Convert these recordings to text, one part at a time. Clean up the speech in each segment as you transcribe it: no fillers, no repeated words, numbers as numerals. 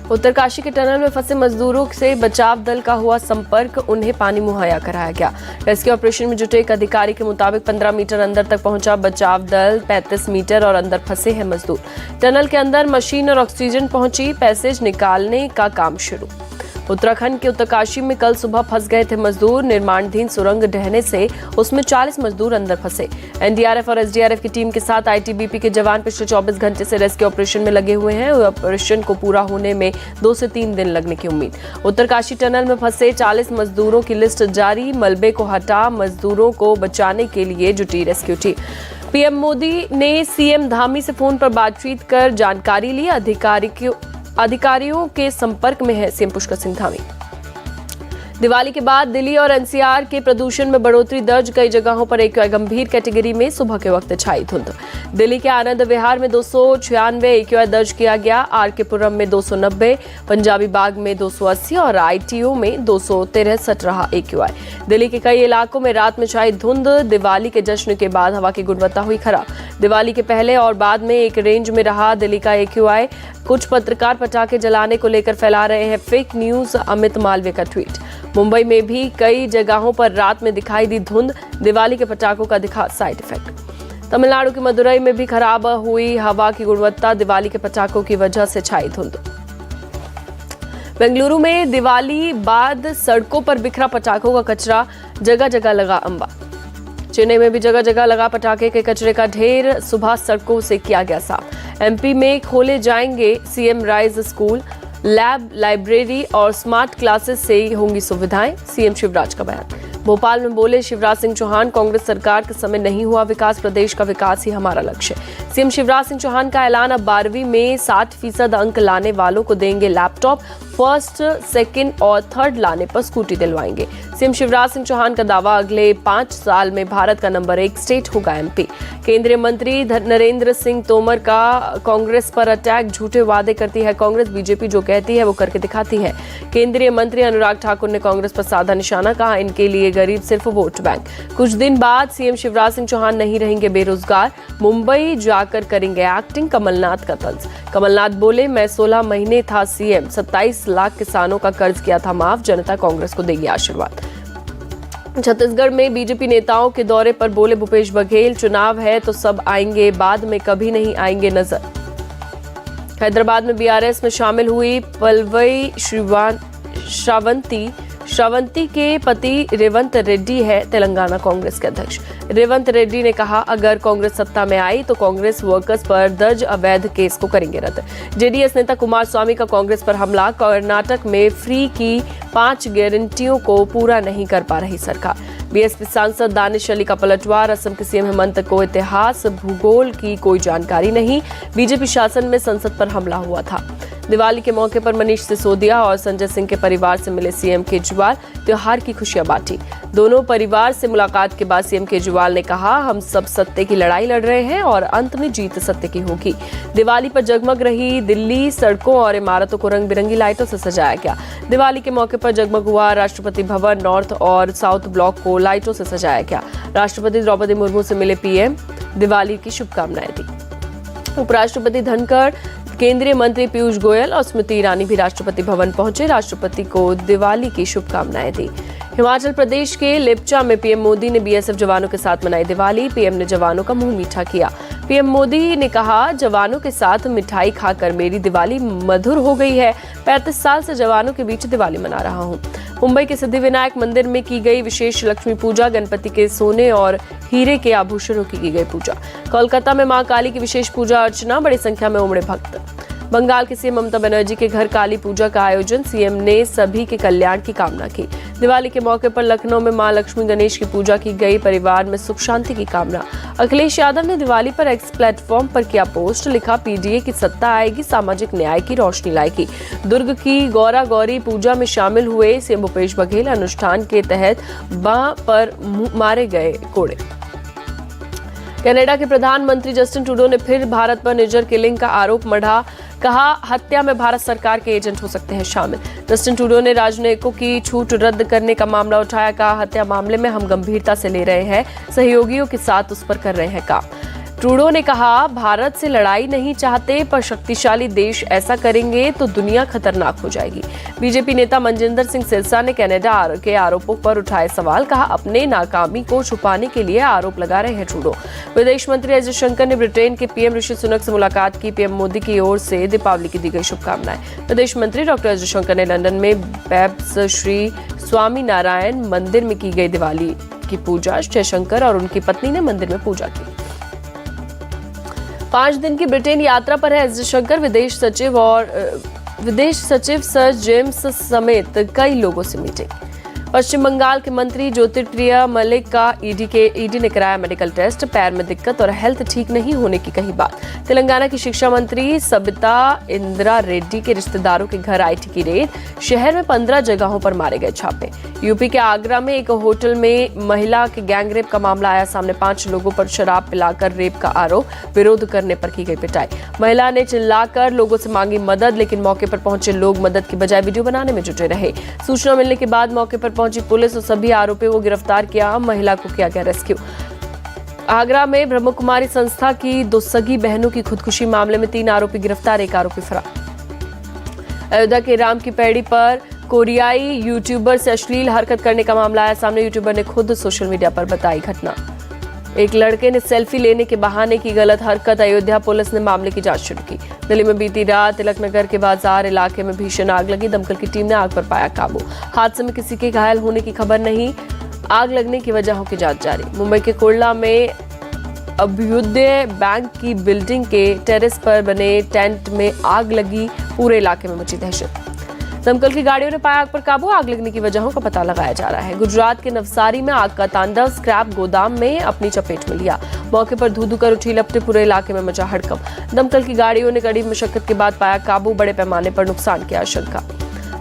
उत्तरकाशी के टनल में फंसे मजदूरों से बचाव दल का हुआ संपर्क, उन्हें पानी मुहैया कराया गया। रेस्क्यू ऑपरेशन में जुटे एक अधिकारी के मुताबिक 15 मीटर अंदर तक पहुंचा बचाव दल, 35 मीटर और अंदर फंसे हैं मजदूर। टनल के अंदर मशीन और ऑक्सीजन पहुंची, पैसेज निकालने का काम शुरू। उत्तराखंड के उत्तरकाशी में कल सुबह फंस गए थे मजदूर। निर्माणाधीन सुरंग ढहने से उसमें 40 मजदूर अंदर फंसे। एनडीआरएफ और एसडीआरएफ की टीम के साथ आईटीबीपी के जवान पिछले 24 घंटे से रेस्क्यू ऑपरेशन में लगे हुए हैं। ऑपरेशन को पूरा होने में 2 से 3 दिन लगने की उम्मीद। उत्तरकाशी टनल में फंसे 40 मजदूरों की लिस्ट जारी। मलबे को हटा मजदूरों को बचाने के लिए जुटी रेस्क्यू टीम। पीएम मोदी ने सीएम धामी से फोन पर बातचीत कर जानकारी ली। अधिकारियों के संपर्क में है सीएम पुष्कर सिंह धामी। दिवाली के बाद दिल्ली और एनसीआर के प्रदूषण में बढ़ोतरी दर्ज, कई जगहों पर एक गंभीर कैटेगरी में सुबह के वक्त छाई धुंध। दिल्ली के आनंद विहार में 296 एक्यूआई दर्ज किया गया, आरके पुरम में 290, पंजाबी बाग में 280 और आईटीओ में 263 रहा एक्यूआई। दिल्ली के कई इलाकों में रात में छाई धुंध। दिवाली के जश्न के बाद हवा की गुणवत्ता हुई खराब। दिवाली के पहले और बाद में एक रेंज में रहा दिल्ली का एक्यूआई। कुछ पत्रकार पटाखे जलाने को लेकर फैला रहे हैं फेक न्यूज, अमित मालवीय का ट्वीट। मुंबई में भी कई जगहों पर रात में दिखाई दी धुंध। दिवाली के पटाखों का दिखा साइड इफेक्ट। तमिलनाडु के मदुरई में भी खराब हुई हवा की गुणवत्ता, दिवाली के पटाखों की वजह से छाई धुंध। बेंगलुरु में दिवाली बाद सड़कों पर बिखरा पटाखों का कचरा, जगह जगह लगा अंबा। चेन्नई में भी जगह जगह लगा पटाखे के कचरे का ढेर, सुबह सड़कों से किया गया साफ। एमपी में खोले जाएंगे CM rise school, lab, library और स्मार्ट क्लासेस से होंगी सुविधाएं, सीएम शिवराज का बयान। भोपाल में बोले शिवराज सिंह चौहान, कांग्रेस सरकार के समय नहीं हुआ विकास, प्रदेश का विकास ही हमारा लक्ष्य। सीएम शिवराज सिंह चौहान का ऐलान, अब 12वीं में 60% अंक लाने वालों को देंगे लैपटॉप, फर्स्ट, सेकंड और थर्ड लाने पर स्कूटी दिलवाएंगे। सीएम शिवराज सिंह चौहान का दावा, अगले 5 साल में भारत का नंबर 1 स्टेट होगा एमपी। केंद्रीय मंत्री नरेंद्र सिंह तोमर का कांग्रेस पर अटैक, झूठे वादे करती है कांग्रेस, बीजेपी जो कहती है वो करके दिखाती है। केंद्रीय मंत्री अनुराग ठाकुर ने कांग्रेस पर साधा निशाना, कहा इनके लिए गरीब सिर्फ वोट बैंक। कुछ दिन बाद सीएम शिवराज सिंह चौहान नहीं रहेंगे बेरोजगार, मुंबई जाकर करेंगे एक्टिंग, कमलनाथ का तंज। कमलनाथ बोले, मैं 16 महीने था सीएम, 27 लाख किसानों का कर्ज किया था माफ, जनता कांग्रेस को देगी आशीर्वाद। छत्तीसगढ़ में बीजेपी नेताओं के दौरे पर बोले भूपेश बघेल, चुनाव है तो सब आएंगे, बाद में कभी नहीं आएंगे नजर। हैदराबाद में बीआरएस में शामिल हुई पलवई श्रावंती के पति रेवंत रेड्डी है तेलंगाना कांग्रेस के अध्यक्ष। रेवंत रेड्डी ने कहा, अगर कांग्रेस सत्ता में आई तो कांग्रेस वर्कर्स पर दर्ज अवैध केस को करेंगे रद्द। जेडीएस नेता कुमार स्वामी का कांग्रेस पर हमला, कर्नाटक में फ्री की 5 गारंटियों को पूरा नहीं कर पा रही सरकार। बीएसपी सांसद दानिश अली का पलटवार, असम के सीएम हेमंत को इतिहास भूगोल की कोई जानकारी नहीं, बीजेपी शासन में संसद पर हमला हुआ था। दिवाली के मौके पर मनीष सिसोदिया और संजय सिंह के परिवार से मिले सीएम केजरीवाल, त्योहार की खुशियां बांटी। दोनों परिवार से मुलाकात के बाद सीएम केजरीवाल ने कहा, हम सब सत्य की लड़ाई लड़ रहे हैं और अंत में जीत सत्य की होगी। दिवाली पर जगमग रही दिल्ली, सड़कों और इमारतों को रंग बिरंगी लाइटों से सजाया गया। दिवाली के मौके पर जगमग हुआ राष्ट्रपति भवन, नॉर्थ और साउथ ब्लॉक को लाइटों से सजाया गया। राष्ट्रपति द्रौपदी मुर्मू से मिले पीएम, दिवाली की शुभकामनाएं दी। उपराष्ट्रपति धनखड़, केंद्रीय मंत्री पीयूष गोयल और स्मृति ईरानी भी राष्ट्रपति भवन पहुंचे, राष्ट्रपति को दिवाली की शुभकामनाएं दी। हिमाचल प्रदेश के लेप्चा में पीएम मोदी ने बीएसएफ जवानों के साथ मनाई दिवाली, पीएम ने जवानों का मुंह मीठा किया। पीएम मोदी ने कहा, जवानों के साथ मिठाई खाकर मेरी दिवाली मधुर हो गई है, 35 साल से जवानों के बीच दिवाली मना रहा हूं। मुंबई के सिद्धिविनायक मंदिर में की गई विशेष लक्ष्मी पूजा, गणपति के सोने और हीरे के आभूषणों की गई पूजा। कोलकाता में मां काली की विशेष पूजा अर्चना, बड़ी संख्या में उमड़े भक्त। बंगाल की सीएम ममता बनर्जी के घर काली पूजा का आयोजन, सीएम ने सभी के कल्याण की कामना की। दिवाली के मौके पर लखनऊ में मां लक्ष्मी गणेश की पूजा की गई, परिवार में सुख शांति की कामना। अखिलेश यादव ने दिवाली पर एक्स प्लेटफॉर्म पर किया पोस्ट, लिखा, पीडीए की सत्ता आएगी, सामाजिक न्याय की रोशनी लाएगी। दुर्ग की गौरा गौरी पूजा में शामिल हुए सीएम भूपेश बघेल, अनुष्ठान के तहत बांह पर मारे गए कोड़े। कनाडा के प्रधानमंत्री जस्टिन ट्रूडो ने फिर भारत पर निजर किलिंग का आरोप मढ़ा, कहा, हत्या में भारत सरकार के एजेंट हो सकते हैं शामिल। जस्टिन ट्रूडो ने राजनयिकों की छूट रद्द करने का मामला उठाया, कहा, हत्या मामले में हम गंभीरता से ले रहे हैं, सहयोगियों के साथ उस पर कर रहे हैं काम। ट्रूडो ने कहा, भारत से लड़ाई नहीं चाहते, पर शक्तिशाली देश ऐसा करेंगे तो दुनिया खतरनाक हो जाएगी। बीजेपी नेता मनजिंदर सिंह सिरसा ने कनाडा के आरोपों पर उठाए सवाल, कहा अपने नाकामी को छुपाने के लिए आरोप लगा रहे हैं ट्रूडो। विदेश मंत्री एस जयशंकर ने ब्रिटेन के पीएम ऋषि सुनक से मुलाकात की। पीएम मोदी की ओर से दीपावली की दी गई शुभकामनाएं। विदेश मंत्री डॉक्टर एस जयशंकर ने लंदन में बैब्स श्री स्वामी नारायण मंदिर में की गई दिवाली की पूजा। जयशंकर और उनकी पत्नी ने मंदिर में पूजा की। 5 दिन की ब्रिटेन यात्रा पर है एस जयशंकर। विदेश सचिव सर जेम्स समेत कई लोगों से मीटिंग। पश्चिम बंगाल के मंत्री ज्योतिप्रिया मलिक का ईडी ने कराया मेडिकल टेस्ट। पैर में दिक्कत और हेल्थ ठीक नहीं होने की कही बात। तेलंगाना की शिक्षा मंत्री सबिता इंदिरा रेड्डी के रिश्तेदारों के घर आई थी रेड। शहर में 15 जगहों पर मारे गए छापे। यूपी के आगरा में एक होटल में महिला के गैंगरेप का मामला आया सामने। 5 लोगों पर शराब पिलाकर रेप का आरोप। विरोध करने पर की गई पिटाई। महिला ने चिल्लाकर लोगों से मांगी मदद, लेकिन मौके पर पहुंचे लोग मदद की बजाय वीडियो बनाने में जुटे रहे। सूचना मिलने के बाद मौके पर पहुंची पुलिस और सभी आरोपियों को गिरफ्तार किया। महिला को किया गया रेस्क्यू। आगरा में ब्रह्म कुमारी संस्था की 2 सगी बहनों की खुदकुशी मामले में 3 आरोपी गिरफ्तार, 1 आरोपी फरार। अयोध्या के राम की पैड़ी पर कोरियाई यूट्यूबर से अश्लील हरकत करने का मामला आया सामने। यूट्यूबर ने खुद सोशल मीडिया पर बताई घटना। एक लड़के ने सेल्फी लेने के बहाने की गलत हरकत। अयोध्या पुलिस ने मामले की जांच शुरू की। दिल्ली में बीती रात तिलक नगर के बाजार इलाके में भीषण आग लगी। दमकल की टीम ने आग पर पाया काबू। हादसे में किसी के घायल होने की खबर नहीं। आग लगने की वजहों की जांच जारी। मुंबई के कुर्ला में अभ्युदय बैंक की बिल्डिंग के टेरेस पर बने टेंट में आग लगी। पूरे इलाके में मची दहशत। दमकल की गाड़ियों ने पाया आग पर काबू। आग लगने की वजहों का पता लगाया जा रहा है। गुजरात के नवसारी में आग का तांडव। स्क्रैप गोदाम में अपनी चपेट में लिया। मौके पर धू-धू कर उठी लपटें। पूरे इलाके में मचा हड़कंप। दमकल की गाड़ियों ने कड़ी मशक्कत के बाद पाया काबू। बड़े पैमाने पर नुकसान की आशंका।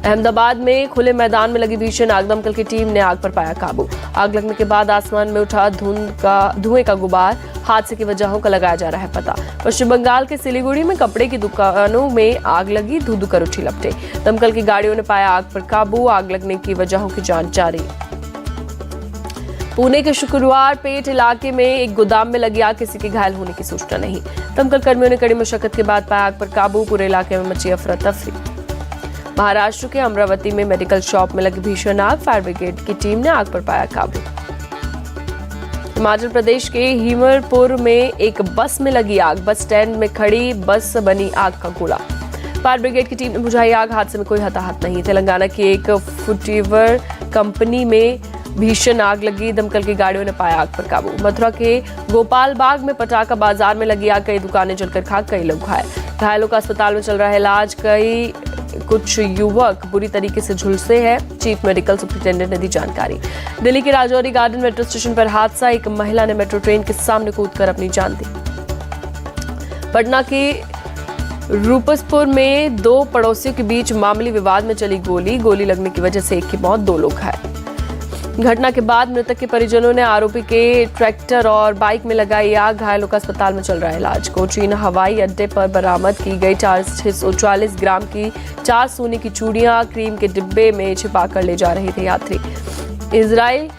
अहमदाबाद में खुले मैदान में लगी भीषण आग। दमकल की टीम ने आग पर पाया काबू। आग लगने के बाद आसमान में उठा धुएं का गुबार। हादसे की वजहों का लगाया जा रहा है पता। पश्चिम बंगाल के सिलीगुड़ी में कपड़े की दुकानों में आग लगी। धू-धू कर उठी लपटें। दमकल की गाड़ियों ने पाया आग पर काबू। आग लगने की वजहों की जांच जारी। पुणे के शुक्रवार पेट इलाके में एक गोदाम में लगी आग। किसी के घायल होने की सूचना नहीं। दमकल कर्मियों ने कड़ी मशक्कत के बाद पाया आग पर काबू। पूरे इलाके में मची अफरा तफरी। महाराष्ट्र के अमरावती में मेडिकल शॉप में लगी भीषण आग। फायर ब्रिगेड की टीम ने आग पर पाया काबू। हिमाचल प्रदेश के हिमरपुर में एक बस में लगी आग। बस स्टैंड में खड़ी बस बनी आग का गोला। फायर ब्रिगेड की टीम ने बुझाई आग। हादसे में कोई हताहत नहीं। तेलंगाना की एक फुटवेयर कंपनी में भीषण आग लगी। दमकल की गाड़ियों ने पाया आग पर काबू। मथुरा के गोपाल बाग में पटाखा बाजार में लगी आग। कई दुकानें जलकर खाक। कई लोग घायलों का अस्पताल में चल रहा है इलाज। कुछ युवक बुरी तरीके से झुलसे हैं। चीफ मेडिकल सुपरिटेंडेंट ने दी जानकारी। दिल्ली के राजौरी गार्डन मेट्रो स्टेशन पर हादसा। एक महिला ने मेट्रो ट्रेन के सामने कूदकर अपनी जान दी। पटना के रूपसपुर में 2 पड़ोसियों के बीच मामूली विवाद में चली गोली लगने की वजह से एक की मौत, 2 लोग घायल। घटना के बाद मृतक के परिजनों ने आरोपी के ट्रैक्टर और बाइक में लगाई आग। घायलों का अस्पताल में चल रहा है इलाज। कोचीन हवाई अड्डे पर बरामद की गई 640 ग्राम की 4 सोने की चूड़ियां क्रीम के डिब्बे में छिपाकर ले जा रहे थे यात्री। इजराइल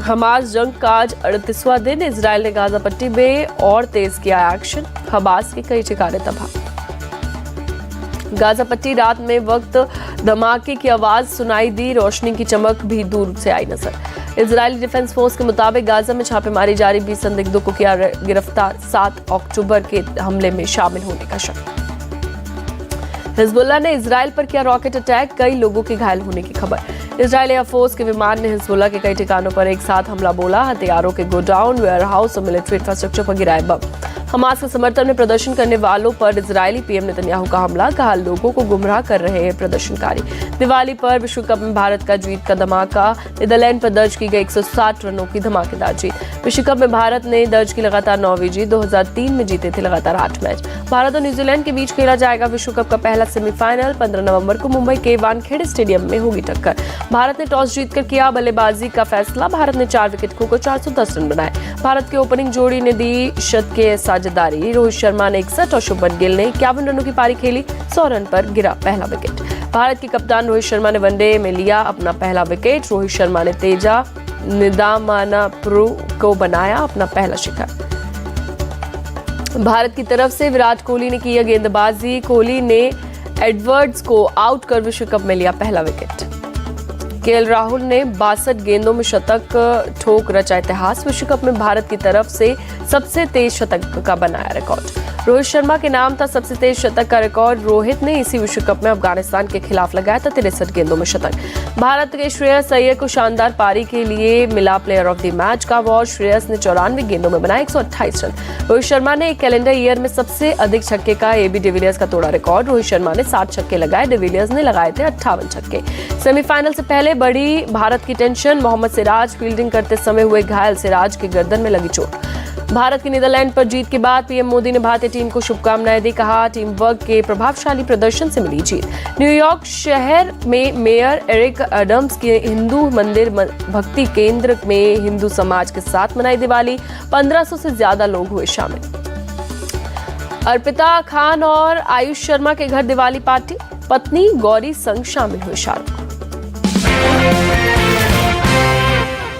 हमास जंग का आज 38वां दिन। इजराइल ने गाजा पट्टी में और तेज किया एक्शन। हमास के कई ठिकाने तबाह। गाजा पट्टी रात में वक्त धमाके की आवाज सुनाई दी। रोशनी की चमक भी दूर से आई नजर। इजरायली डिफेंस फोर्स के मुताबिक गाजा में छापेमारी जारी। 20 संदिग्धों को किया गिरफ्तार। 7 अक्टूबर के हमले में शामिल होने का शक। हिजबुल्लाह ने इजराइल पर किया रॉकेट अटैक। कई लोगों के घायल होने की खबर। इजरायली एयरफोर्स के विमान ने हिजबुल्लाह के कई ठिकानों पर एक साथ हमला बोला। हथियारों के गोडाउन, वेयरहाउस और मिलिट्री इंफ्रास्ट्रक्चर पर गिराए बम। हमास के समर्थन में प्रदर्शन करने वालों पर इजरायली पीएम नेतन्याहू का हमला। कहा लोगों को गुमराह कर रहे हैं प्रदर्शनकारी। दिवाली पर विश्व कप में भारत का जीत का धमाका। नीदरलैंड पर दर्ज की गई 160 रनों की धमाकेदार जीत। विश्व कप में भारत ने दर्ज की लगातार 9वीं जीत। 2003 में जीते थे लगातार 8 मैच। भारत और न्यूजीलैंड के बीच खेला जाएगा विश्व कप का पहला सेमीफाइनल। 15 नवंबर को मुंबई के वानखेड़े स्टेडियम में होगी टक्कर। भारत ने टॉस जीतकर किया बल्लेबाजी का फैसला। भारत ने 4 विकेट खोकर 410 रन बनाए। भारत की ओपनिंग जोड़ी ने दी शत के साझेदारी। रोहित शर्मा ने 61 और शुभमन गिल ने 51 रनों की पारी खेली। 100 रन पर गिरा पहला विकेट। भारत के कप्तान रोहित शर्मा ने वनडे में लिया अपना पहला विकेट। रोहित शर्मा ने तेजा निदामानापुरु को बनाया अपना पहला शिखर। भारत की तरफ से विराट कोहली ने की गेंदबाजी। कोहली ने एडवर्ड्स को आउट कर विश्व कप में लिया पहला विकेट। केएल राहुल ने 62 गेंदों में शतक ठोक रचा इतिहास। विश्व कप में भारत की तरफ से सबसे तेज शतक का बनाया रिकॉर्ड। रोहित शर्मा के नाम था सबसे तेज शतक का रिकॉर्ड। रोहित ने इसी विश्व कप में अफगानिस्तान के खिलाफ लगाया था 63 गेंदों में शतक। भारत के श्रेयस अय्यर को शानदार पारी के लिए मिला प्लेयर ऑफ द मैच का अवार्ड। श्रेयस ने 94 गेंदों में बनाए 128 रन। रोहित शर्मा ने एक कैलेंडर ईयर में सबसे अधिक छक्के का एबी डिविलियर्स का तोड़ा रिकॉर्ड। रोहित शर्मा ने 60 छक्के लगाए, डिविलियर्स ने लगाए थे 58 छक्के। सेमीफाइनल से पहले बढ़ी भारत की टेंशन। मोहम्मद सिराज फील्डिंग करते समय हुए घायल। सिराज की गर्दन में लगी चोट। भारत की नीदरलैंड पर जीत के बाद पीएम मोदी ने भारतीय टीम को शुभकामनाएं दी। कहा, टीम वर्क के प्रभावशाली प्रदर्शन से मिली जीत। न्यूयॉर्क शहर में मेयर एरिक एडम्स के हिंदू मंदिर भक्ति केंद्र में हिंदू समाज के साथ मनाई दिवाली। 1500 से ज्यादा लोग हुए शामिल। अर्पिता खान और आयुष शर्मा के घर दिवाली पार्टी। पत्नी गौरी संग शामिल हुए शाहरुख।